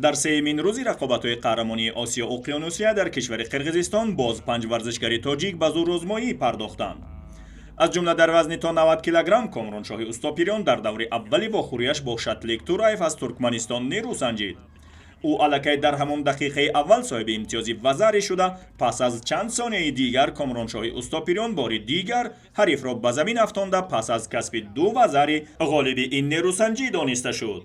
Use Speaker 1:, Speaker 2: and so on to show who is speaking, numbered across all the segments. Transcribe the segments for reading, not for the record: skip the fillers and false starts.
Speaker 1: дар сеюмин рӯзи рақобатҳои қаҳрамонии осиё уқёнусия дар кишвари қирғизистон боз 5 варзишгари тоҷик ба зӯрозмоӣ пардохтанд. аз ҷумла дар вазни то 90 килограмм комроншоҳи устопирён дар даври аввали вохӯриаш бо шатлик тураев аз туркманистон нерӯ санҷид. ӯ аллакай дар ҳамон дақиқаи аввал соҳиби имтиёзи вазаре шуда, пас аз чанд сонияи дигар комроншоҳи устопирён бори дигар ҳарифро ба замин афтонда, пас аз касби 2 вазари ғолиби ин нерӯсанҷӣ дониста шуд.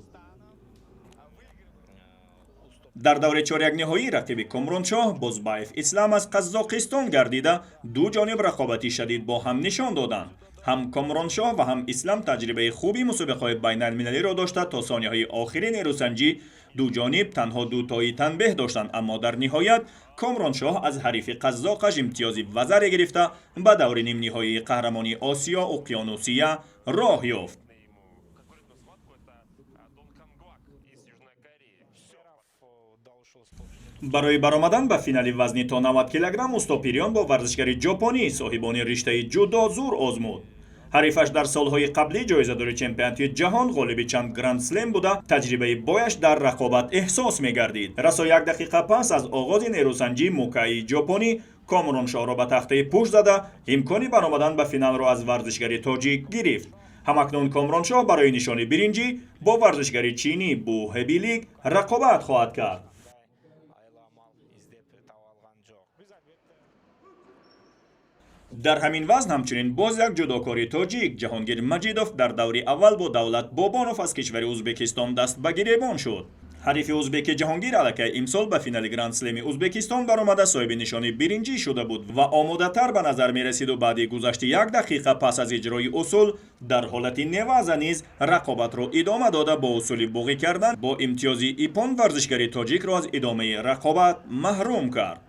Speaker 1: дар даври чорякниҳоӣ рақиби комроншоҳ Бозбаев Ислам аз Қаззоқистон гардида, ду ҷониб рақобати шадид бо ҳам нишон доданд. ҳам комроншоҳ ва ҳам Ислам таҷрибаи хуби мусобиқаҳои байналмилалиро дошта, то сонияҳои охири нерӯсанҷӣ ду ҷониб танҳо дутои танбеҳ доштанд, аммо дар ниҳоят комроншоҳ аз ҳарифи қаззоқаш имтиёзи вазаре гирифта ба даври нимниҳоии қаҳрамонии Осиё уқёнусия роҳ ёфт. барои баромадан ба финали вазни то 90 килограмм устопирён бо варзишгари ҷопонӣ соҳибони риштаи ҷудо зур озмуд. ҳарифаш дар солҳои қаблӣ ҷоизадори чемпионати ҷаҳон, ғолиби чанд гранд слем буда, таҷрибаи бояш дар рақобат эҳсос мегардид. расо 1 дақиқа пас аз оғози нерӯсанҷӣ Мукаи ҷопонӣ комроншоҳро ба тахтаи пушт зада, имкони баромадан ба финалро аз варзишгари тоҷик гирифт. ҳамакнун комроншоҳ барои нишони биринҷӣ бо варзишгари чинӣ Буҳебилик рақобат хоҳад кард. дар ҳамин вазн ҳамчунин боз як ҷудокори тоҷик Ҷаҳонгир Маҷидов дар даври аввал бо Давлат Бобонов аз кишвари Узбекистон даст ба гиребон шуд. ҳарифи узбеки Ҷаҳонгир аллакай имсол ба финали Гранд-слеми Узбекистон баромада соҳиби нишони биринҷӣ шуда буд ва омодатар ба назар мерасиду баъди гузашти 1 дақиқа пас аз иҷрои усул дар ҳолати неваза низ рақобатро идома дода, бо усули буғӣ кардан бо имтиёзи ипон варзишгари тоҷикро аз идомаи рақобат маҳрум кард.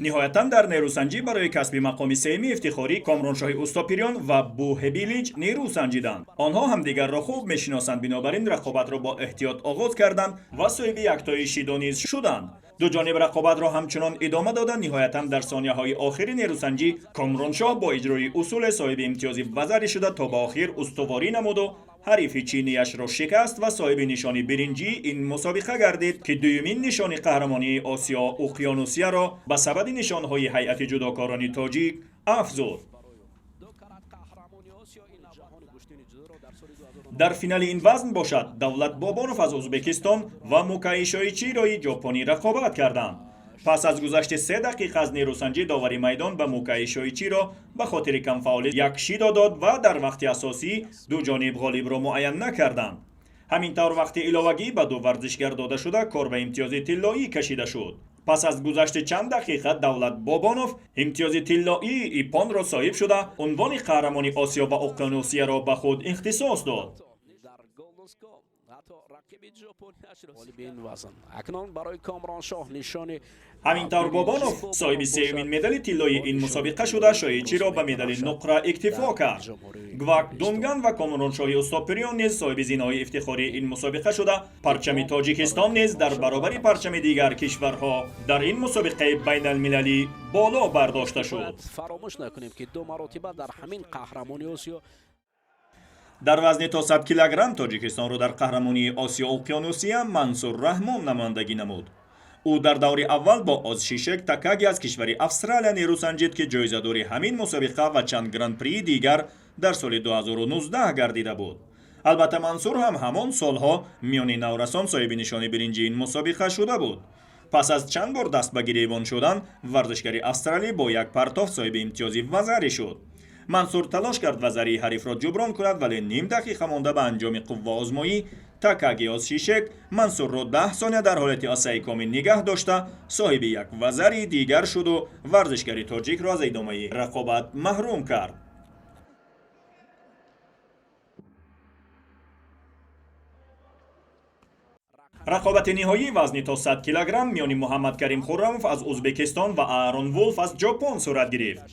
Speaker 1: ниҳоятан дар нерӯсанҷӣ барои касби мақоми сеюми ифтихорӣ комроншоҳи устопирён ва Буҳебилич нерӯ санҷиданд. онҳо ҳамдигарро хуб мешиносанд, бинобар ин рақобатро бо эҳтиёт оғоз карданд ва соҳиби яктои шидо низ шуданд. ду ҷониб рақобатро ҳамчунон идома дода, ниҳоятан дар сонияҳои охири нерӯсанҷӣ комроншоҳ бо иҷрои усуле соҳиби имтиёзи вазаре шуда, то ба охир устуворӣ намуду ҳарифи чиниашро шикаст ва соҳиби нишони биринҷии ин мусобиқа гардид, ки дуюмин нишони қаҳрамонии Осиё уқёнусияро ба сабаби нишонҳои ҳайати ҷудокорони тоҷик афзуд. дар финали ин вазн бошад Давлат Бобонов аз Узбекистон ва Мукаи Шоичирои ҷопонӣ рақобат карданд. пас аз гузашти 3 дақиқа аз нерӯсанҷӣ довари майдон ба Мукаи Шоичиро ба хотири камфаъолӣ як шидо дод ва дар вақти асосӣ ду ҷониб ғолибро муайян накарданд. ҳамин тавр вақти иловагӣ ба ду варзишгар дода шуда, кор ба имтиёзи тиллоӣ кашида шуд. пас аз гузашти чанд дақиқа Давлат Бобонов имтиёзи тиллоии ипонро соҳиб шуда, унвони қаҳрамони Осиё ва уқёнусияро ба худ ихтисос дод. ҳамин тавр Бобонов соҳиби сеюмин медали тиллои ин мусобиқа шуда, Шоичиро ба медали нуқра иктифо кард. Гвак Дунган ва комроншоҳи устопирён низ соҳиби зинои ифтихории ин мусобиқа шуда, парчами Тоҷикистон низ дар баробари парчами дигар кишварҳо дар ин мусобиқаи байналмилалӣ боло бардошта шуд. дар вазни то 100 килограмм Тоҷикистонро дар қаҳрамонии Осиё уқёнусия Мансур Раҳмон намояндагӣ намуд. ӯ дар даври аввал бо Озшишек Такаги аз кишвари Австралия нерӯ санҷид, ки ҷоизадори ҳамин мусобиқа ва чанд гран-прии дигар дар соли 2019 гардида буд. албатта Мансур ҳам ҳамон солҳо миёни наврасон соҳиби нишони биринҷии ин мусобиқа шуда буд. пас аз чанд бор даст ба гиребон шудан, варзишгари австралӣ бо як партов соҳиби имтиёзи вазаре шуд. Мансур талош кард вазарии ҳарифро ҷуброн кунад, вале ним дақиқа монда ба анҷоми қувваозмоӣ Такаги Озшишек Мансурро 10 сония дар ҳолати асаи комин нигоҳ дошта, соҳиби як вазари дигар шуду варзишгари тоҷикро аз идомаи рақобат маҳрум кард. рақобати ниҳоии вазни то 100 килограмм миёни Муҳаммадкарим Хуррамов аз Узбекистон ва Аарон Вулф аз Ҷопон сурат гирифт.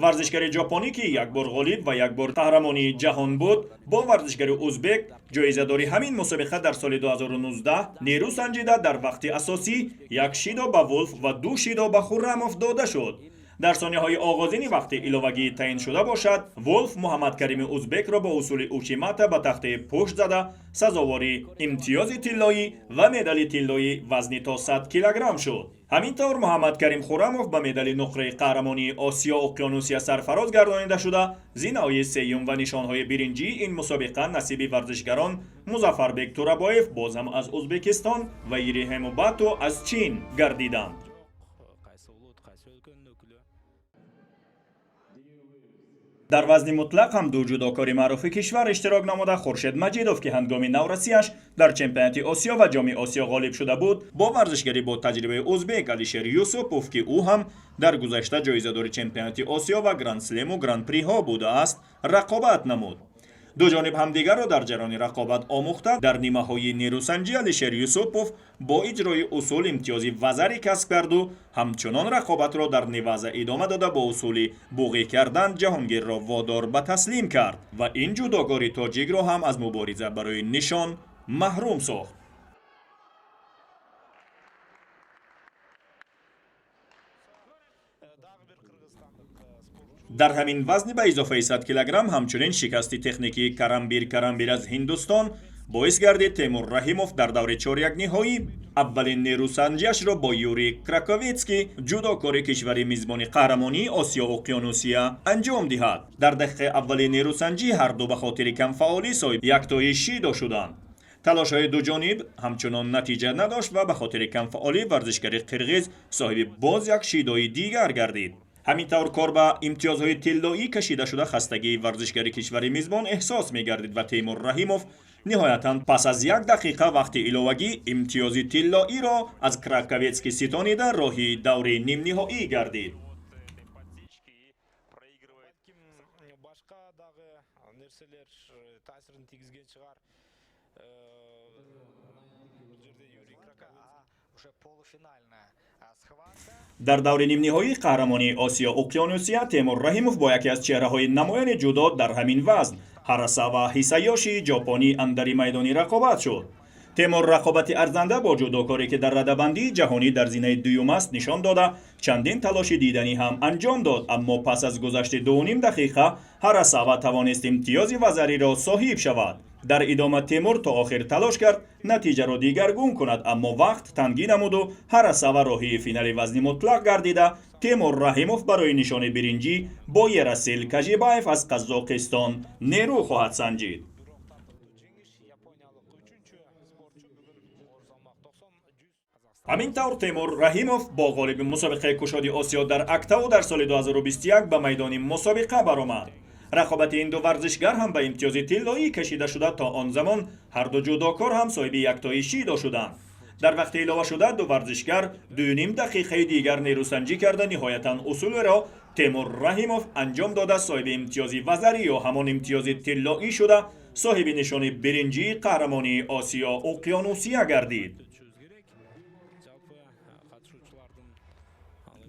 Speaker 1: варзишгари ҷопонӣ, ки як бор ғолиб ва як бор қаҳрамони ҷаҳон буд, бо варзишгари узбек ҷоизадори ҳамин мусобиқа дар соли 2019 нерӯ санҷида дар вақти асосӣ 1 шидо ба Вулф ва 2 шидо ба Хуррамов дода шуд. در ثانیه‌های آغازین وقت ایلوگی تعیین شده باشد، ولف محمد کریم ازبک را با اصول اوشیماتا به تخته پشت زده سزاواری امتیاز طلایی و مدال طلایی وزن تا 100 کیلوگرم شد. همینطور محمد کریم خرموف به مدال نقره قهرمانی آسیا اقیانوسیا سرفراز گردانیده شده. زینه‌های سیوم و نشانهای برنجی این مسابقه نصیب ورزشگران مظفربک تورابایف باز هم از ازبکستان و ایریهم باتو از چین گردیدند. در وزن مطلق هم دو جودوکار معروف کشور اشتراک نموده. خورشید مجیدوف که هنگام نورسیش در چمپیونات آسیا و جام آسیا غالب شده بود، با ورزشگری با تجربه ازبک علیشیر یوسفوف که او هم در گذشته جایزه‌دار چمپیونات آسیا و گرند سلم و گرند پری ها بوده است، رقابت نمود. دو جانب همدیگر را در جریان رقابت آموخته. در نیمه های نیروسنجی علیشیر یوسفوف با اجرای اصول امتیازی وزری کسب کرد و همچنان رقابت را در نیوزه ادامه داده با اصول بوقی کردن جهانگیر را وادار به تسلیم کرد و این جودوکار تاجیک را هم از مبارزه برای نشان محروم ساخت. در همین وزن به اضافه 100 کیلوگرم همچنین شکستی تکنیکی کرمبیر از هندوستان باعث گردید تیمور رحیموف در دور چهاریک نهایی اولین نیروسنجیش را با یوری کراکوویتسکی جودوکار کشور میزبان قهرمانی آسیا اقیانوسیا انجام دهد. در دقیقه اول نیروسنجی هر دو به خاطر کم فعالی صاحب یک تای شیدا شدند. تلاش های دو جانب همچنان نتیجه نداشت و به خاطر کم فعالی ورزشکار قرغیز صاحب باز یک شیدای دیگر گردید. همینطور کار به امتیازهای طلایی کشیده شده خستگی ورزشگری کشور میزبان احساس می‌گردید و تیمور رحیموف نهایتاً پس از یک دقیقه وقت ایلوگی امتیازی طلایی را از کراکوویتسکی ستانیده راهی دور نیم نهایی گردید. در دور نیم نهایی قهرمانی آسیا اقیانوسیا تیمور رحیموف با یکی از چهره‌های نمایان جودو در همین وزن هاراساوا هیسایوشی ژاپنی اندر میدانی رقابت شد. تیمور رقابت ارزنده با جودوکاری که در رده‌بندی جهانی در زینه دوم است نشان داده چندین تلاش دیدنی هم انجام داد، اما پس از گذشت 2.5 دقیقه هاراساوا توانست امتیاز وزری را صاحب شود. در ادامه تیمور تا آخر تلاش کرد نتیجه را دیگرگون کند، اما وقت تنگی نمود و هاراساوا راهی فینال وزن مطلق گردیده. تیمور رحیموف برای نشان برنجی با یراسیل کاژیبایف از قزاقستان نیرو خواهد سنجید. همینطور تیمور رحیموف با غالب مسابقه کشادی آسیا در اکتاو در سال 2021 به میدان مسابقه برآمد. رقابت این دو ورزشگر هم به امتیاز طلایی کشیده شده. تا آن زمان هر دو جودوکار هم صاحب یک تای شیدا شدند. در وقت اضافه شده دو ورزشگر 2.5 دقیقه دیگر نیروسنجی کرده. نهایتا اصول را تیمور رحیموف انجام داده صاحب امتیاز وزری یا همان امتیاز طلایی شده صاحب نشان برنجی قهرمانی آسیا اقیانوسیا گردید.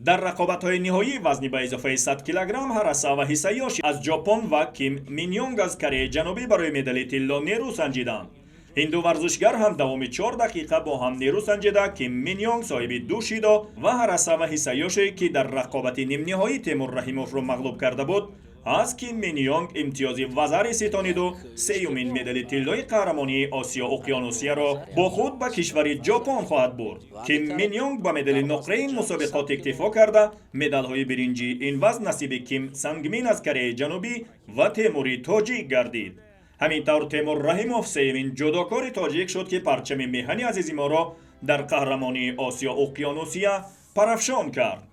Speaker 1: در رقابت‌های نهایی وزن به اضافه 100 کیلوگرم هاراساوا هیسایوشی از ژاپن و کیم مینیونگ از کره جنوبی برای مدال طلا نیرو سنجیدند. این دو ورزشگر هم دوام 4 دقیقه با هم نیرو سنجیده. کیم مینیونگ صاحب 2 شیدا و هاراساوا هیسایوشی که در رقابت نیم نهایی تیمور رحیموف را مغلوب کرده بود از کیم مینیونگ امتیاز وزری ستانید و سیومین مدال طلای قهرمانی آسیا اقیانوسیا را با خود به کشور ژاپن خواهد برد. کیم مینیونگ با مدال نقره این مسابقات اکتفا کرده. مدال های برنجی این وزن نصیب کیم سنگمین از کره جنوبی و تیموری تاجیک گردید. همینطور تیمور رحیموف سیمین جودوکار تاجیک شد که پرچم میهنی عزیز ما را در قهرمانی آسیا اقیانوسیا پرافشان کرد.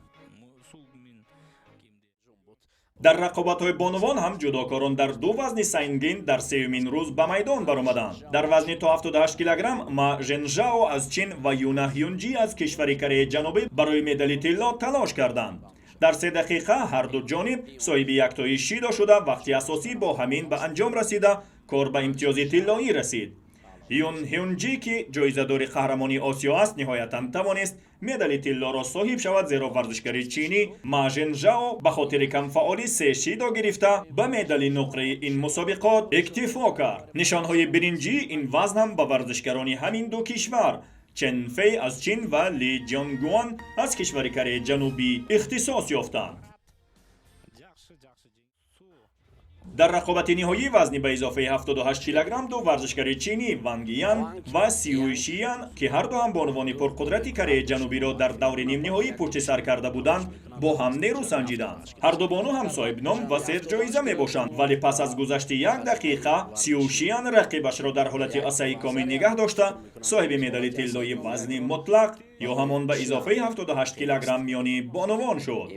Speaker 1: در رقابت‌های بانوان هم جودوکاران در دو وزن سنگین در سومین روز به میدان برآمدند. در وزن تا 78 کیلوگرم ما ژنژائو از چین و یونا هیونجی از کشور کره جنوبی برای مدال طلا تلاش کردند. در 3 دقیقه هر دو جانب صاحب یک تای شیدا شده. وقتی اساسی با همین به انجام رسیده کار به امتیاز طلایی رسید. یون هیونجی که جایزه‌دار قهرمانی آسیا است نهایتاً توانست مدال طلا را صاحب شود، زیرا ورزشکار چینی ما ژنژائو به خاطر کم فعالی 3 شیدا گرفته به مدال نقره این مسابقات اکتفا کرد. نشانهای برنجی این وزن هم به ورزشکاران همین دو کشور چن فی از چین و لی جیانگوان از کشور کره جنوبی اختصاص یافتند. дар рақобати ниҳоӣ вазни ба изофаи 78 килограмм ду варзишгари чинӣ Ванг Ян ва Сюй Шиян ки ҳарду ҳам бонувони пурқудрати Кореяи Ҷанубиро дар даври нимниҳоӣ пушти сар карда буданд, бо ҳам нерӯ санҷиданд. ҳарду бону ҳам соҳибном ва сет ҷоиза мебошанд, вале пас аз гузашти 1 дақиқа Сюй Шиян рақибашро дар ҳолати асаи комил нигоҳ дошта, соҳиби медали тиллои вазни мутлақ ё ҳамон ба изофаи 78 килограмм миёни бонувон шуд.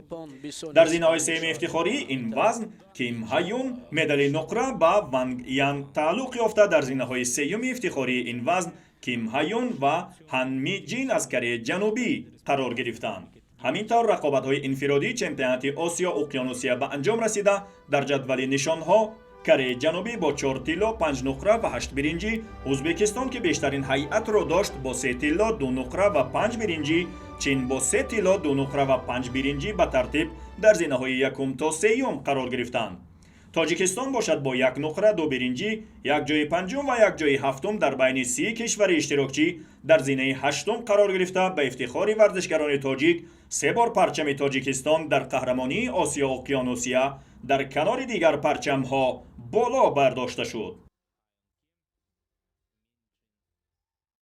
Speaker 1: дар зинаҳои сеюми ифтихории ин вазн Ким Ҳаюн медали нуқра ба Ванг Ян тааллуқ ёфта, дар зинаҳои сеюми ифтихории ин вазн Ким Ҳаюн ва Ҳан Ми Ҷин аз Кореяи Ҷанубӣ қарор гирифтанд. ҳамин тавр рақобатҳои инфиродии чемпионати Осиё Уқёнусия ба анҷом расида, дар ҷадвали нишонҳо Кореяи Ҷанубӣ бо 4 тилло 5 нуқра ва 8 биринҷӣ, Узбекистон ки бештарин ҳайатро дошт бо 3 тилло 2 нуқра ва 5 биринҷӣ, Чин бо 3 тилло 2 нуқра ва 5 биринҷӣ ба тартиб дар зинаҳои якум то сеюм қарор гирифтанд. Тоҷикистон бошад бо 1 нуқра 2 биринҷӣ, якҷои панҷум ва якҷои ҳафтум дар байни 30 кишвари иштирокчӣ дар зинаи ҳаштум қарор гирифта, ба ифтихори варзишгарони тоҷик 3 бор парчами Тоҷикистон дар қаҳрамонии Осиё Уқёнусия дар канори дигар парчамҳо боло бардошта шуд.